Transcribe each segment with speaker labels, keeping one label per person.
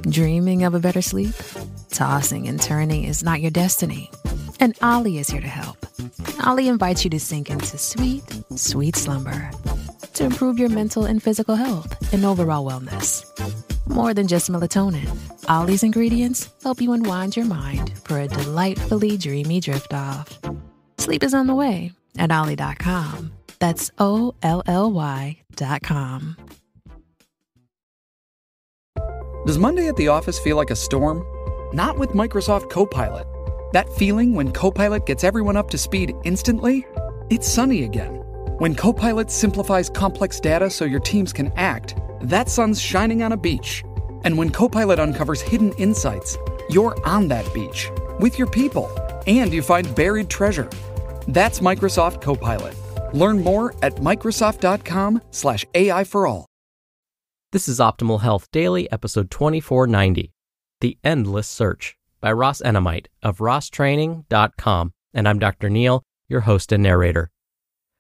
Speaker 1: Dreaming of a better sleep? Tossing and turning is not your destiny. And Ollie is here to help. Ollie invites you to sink into sweet, sweet slumber to improve your mental and physical health and overall wellness. More than just melatonin, Ollie's ingredients help you unwind your mind for a delightfully dreamy drift off. Sleep is on the way at Ollie.com. That's OLLY.com.
Speaker 2: Does Monday at the office feel like a storm? Not with Microsoft Copilot. That feeling when Copilot gets everyone up to speed instantly? It's sunny again. When Copilot simplifies complex data so your teams can act, that sun's shining on a beach. And when Copilot uncovers hidden insights, you're on that beach with your people, and you find buried treasure. That's Microsoft Copilot. Learn more at Microsoft.com/AI for all.
Speaker 3: This is Optimal Health Daily, episode 2490, The Endless Search, by Ross Enamait of rosstraining.com. And I'm Dr. Neil, your host and narrator.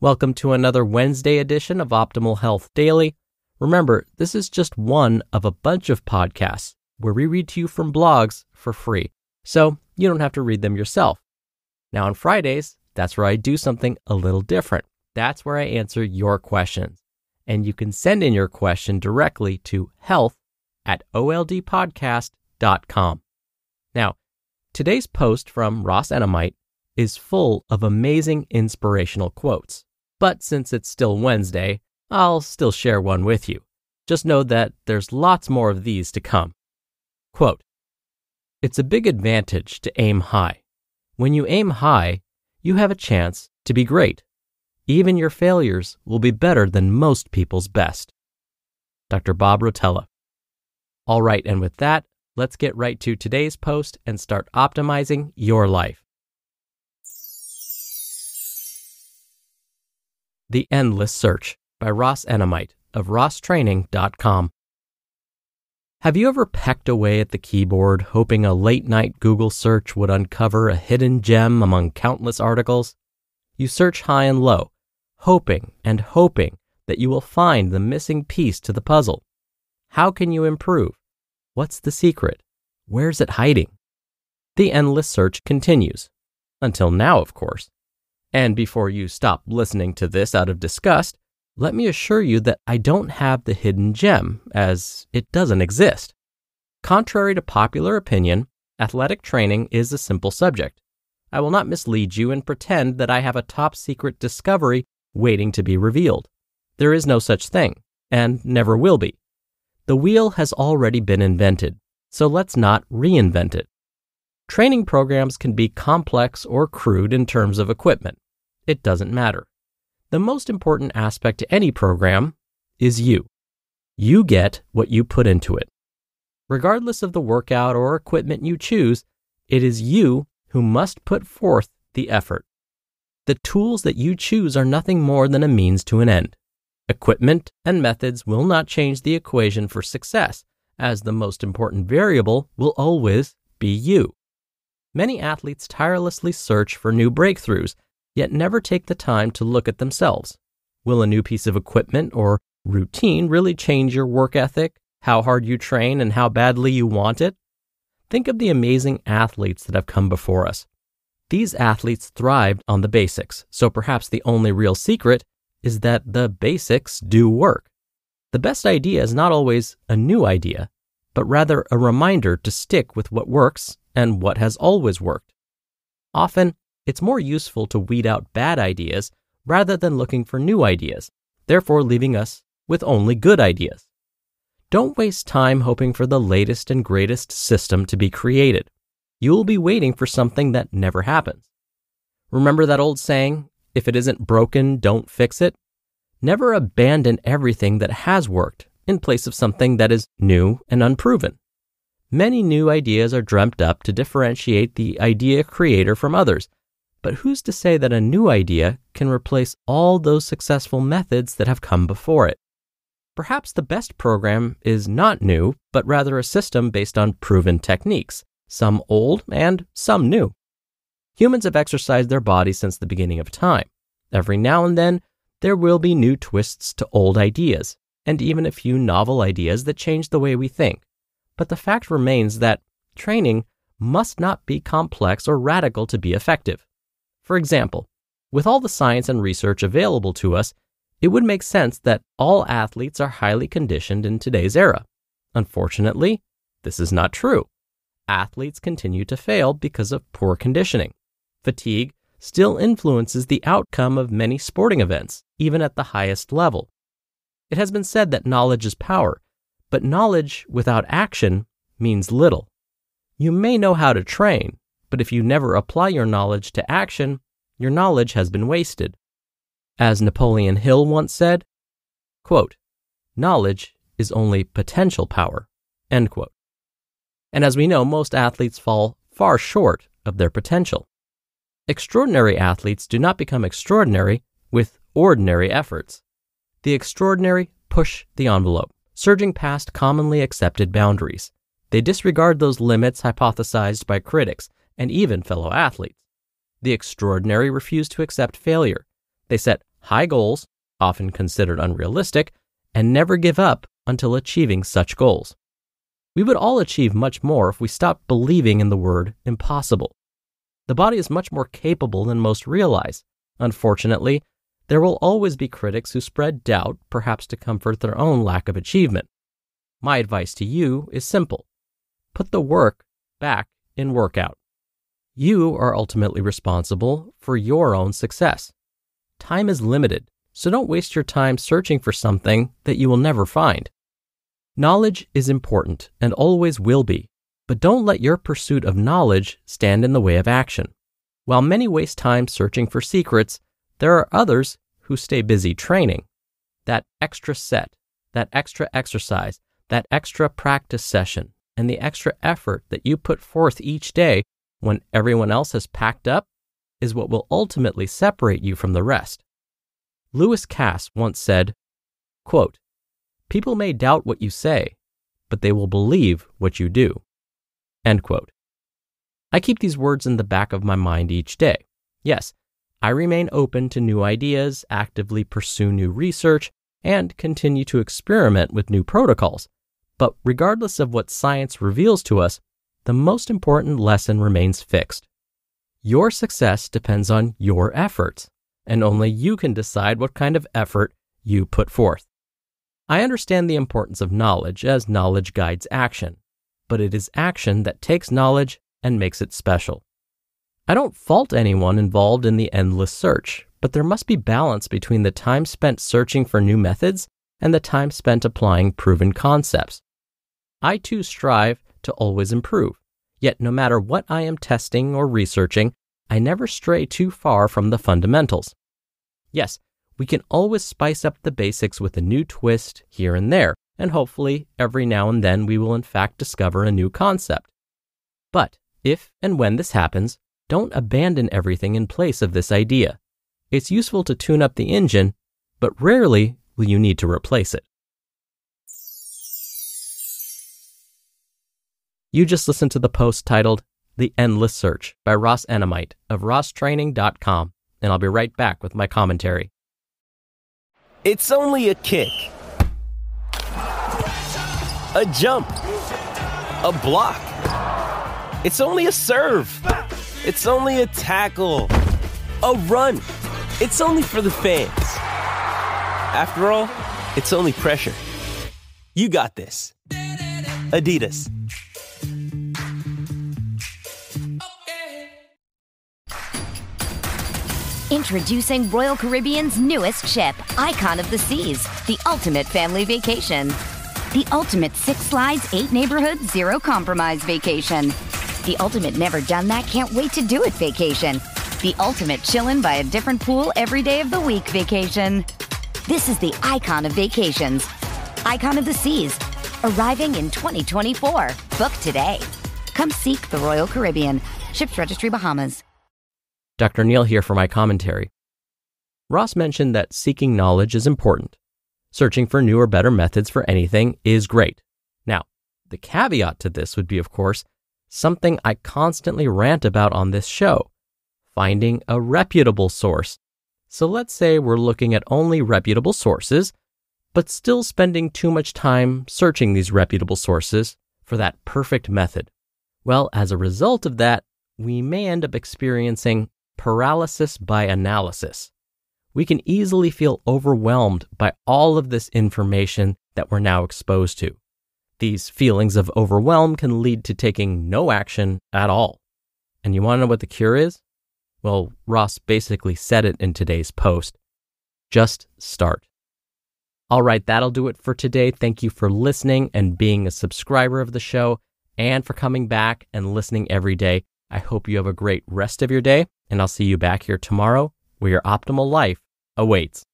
Speaker 3: Welcome to another Wednesday edition of Optimal Health Daily. Remember, this is just one of a bunch of podcasts where we read to you from blogs for free, so you don't have to read them yourself. Now on Fridays, that's where I do something a little different. That's where I answer your questions. And you can send in your question directly to health@oldpodcast.com. Now, today's post from Ross Enamait is full of amazing inspirational quotes. But since it's still Wednesday, I'll still share one with you. Just know that there's lots more of these to come. Quote, "It's a big advantage to aim high. When you aim high, you have a chance to be great. Even your failures will be better than most people's best." Dr. Bob Rotella. All right, and with that, let's get right to today's post and start optimizing your life. The Endless Search, by Ross Enamait of rosstraining.com. Have you ever pecked away at the keyboard hoping a late-night Google search would uncover a hidden gem among countless articles? You search high and low, hoping and hoping that you will find the missing piece to the puzzle. How can you improve? What's the secret? Where's it hiding? The endless search continues. Until now, of course. And before you stop listening to this out of disgust, let me assure you that I don't have the hidden gem, as it doesn't exist. Contrary to popular opinion, athletic training is a simple subject. I will not mislead you and pretend that I have a top-secret discovery waiting to be revealed. There is no such thing, and never will be. The wheel has already been invented, so let's not reinvent it. Training programs can be complex or crude in terms of equipment. It doesn't matter. The most important aspect to any program is you. You get what you put into it. Regardless of the workout or equipment you choose, it is you who must put forth the effort. The tools that you choose are nothing more than a means to an end. Equipment and methods will not change the equation for success, as the most important variable will always be you. Many athletes tirelessly search for new breakthroughs, yet never take the time to look at themselves. Will a new piece of equipment or routine really change your work ethic, how hard you train, and how badly you want it? Think of the amazing athletes that have come before us. These athletes thrived on the basics, so perhaps the only real secret is that the basics do work. The best idea is not always a new idea, but rather a reminder to stick with what works and what has always worked. Often, it's more useful to weed out bad ideas rather than looking for new ideas, therefore leaving us with only good ideas. Don't waste time hoping for the latest and greatest system to be created. You will be waiting for something that never happens. Remember that old saying, if it isn't broken, don't fix it? Never abandon everything that has worked in place of something that is new and unproven. Many new ideas are dreamt up to differentiate the idea creator from others, but who's to say that a new idea can replace all those successful methods that have come before it? Perhaps the best program is not new, but rather a system based on proven techniques, some old and some new. Humans have exercised their bodies since the beginning of time. Every now and then, there will be new twists to old ideas, and even a few novel ideas that change the way we think. but the fact remains that training must not be complex or radical to be effective. For example, with all the science and research available to us, it would make sense that all athletes are highly conditioned in today's era. Unfortunately, this is not true. Athletes continue to fail because of poor conditioning. Fatigue still influences the outcome of many sporting events, even at the highest level. It has been said that knowledge is power, but knowledge without action means little. You may know how to train, but if you never apply your knowledge to action, your knowledge has been wasted. As Napoleon Hill once said, quote, "Knowledge is only potential power," end quote. And as we know, most athletes fall far short of their potential. Extraordinary athletes do not become extraordinary with ordinary efforts. The extraordinary push the envelope, surging past commonly accepted boundaries. They disregard those limits hypothesized by critics and even fellow athletes. The extraordinary refuse to accept failure. They set high goals, often considered unrealistic, and never give up until achieving such goals. We would all achieve much more if we stopped believing in the word impossible. The body is much more capable than most realize. Unfortunately, there will always be critics who spread doubt, perhaps to comfort their own lack of achievement. My advice to you is simple. Put the work back in workout. You are ultimately responsible for your own success. Time is limited, so don't waste your time searching for something that you will never find. Knowledge is important and always will be, but don't let your pursuit of knowledge stand in the way of action. While many waste time searching for secrets, there are others who stay busy training. That extra set, that extra exercise, that extra practice session, and the extra effort that you put forth each day when everyone else has packed up is what will ultimately separate you from the rest. Lewis Cass once said, quote, "People may doubt what you say, but they will believe what you do." End quote. I keep these words in the back of my mind each day. Yes, I remain open to new ideas, actively pursue new research, and continue to experiment with new protocols. But regardless of what science reveals to us, the most important lesson remains fixed. Your success depends on your efforts, and only you can decide what kind of effort you put forth. I understand the importance of knowledge as knowledge guides action, but it is action that takes knowledge and makes it special. I don't fault anyone involved in the endless search, but there must be balance between the time spent searching for new methods and the time spent applying proven concepts. I too strive to always improve, yet no matter what I am testing or researching, I never stray too far from the fundamentals. Yes, we can always spice up the basics with a new twist here and there, and hopefully every now and then we will in fact discover a new concept. But if and when this happens, don't abandon everything in place of this idea. It's useful to tune up the engine, but rarely will you need to replace it. You just listened to the post titled The Endless Search by Ross Enamait of rosstraining.com, and I'll be right back with my commentary.
Speaker 4: It's only a kick, a jump, a block. It's only a serve. It's only a tackle, a run. It's only for the fans. After all, it's only pressure. You got this. Adidas.
Speaker 5: Introducing Royal Caribbean's newest ship, Icon of the Seas, the ultimate family vacation. The ultimate 6 slides, 8 neighborhoods, 0 compromise vacation. The ultimate never done that, can't wait to do it vacation. The ultimate chillin' by a different pool every day of the week vacation. This is the Icon of vacations. Icon of the Seas, arriving in 2024. Book today. Come seek the Royal Caribbean. Ships Registry, Bahamas.
Speaker 3: Dr. Neal here for my commentary. Ross mentioned that seeking knowledge is important. Searching for new or better methods for anything is great. Now, the caveat to this would be, of course, something I constantly rant about on this show, finding a reputable source. So let's say we're looking at only reputable sources, but still spending too much time searching these reputable sources for that perfect method. Well, as a result of that, we may end up experiencing paralysis by analysis. We can easily feel overwhelmed by all of this information that we're now exposed to. These feelings of overwhelm can lead to taking no action at all. And you want to know what the cure is? Well, Ross basically said it in today's post. Just start. All right, that'll do it for today. Thank you for listening and being a subscriber of the show, and for coming back and listening every day. I hope you have a great rest of your day, and I'll see you back here tomorrow where your optimal life awaits.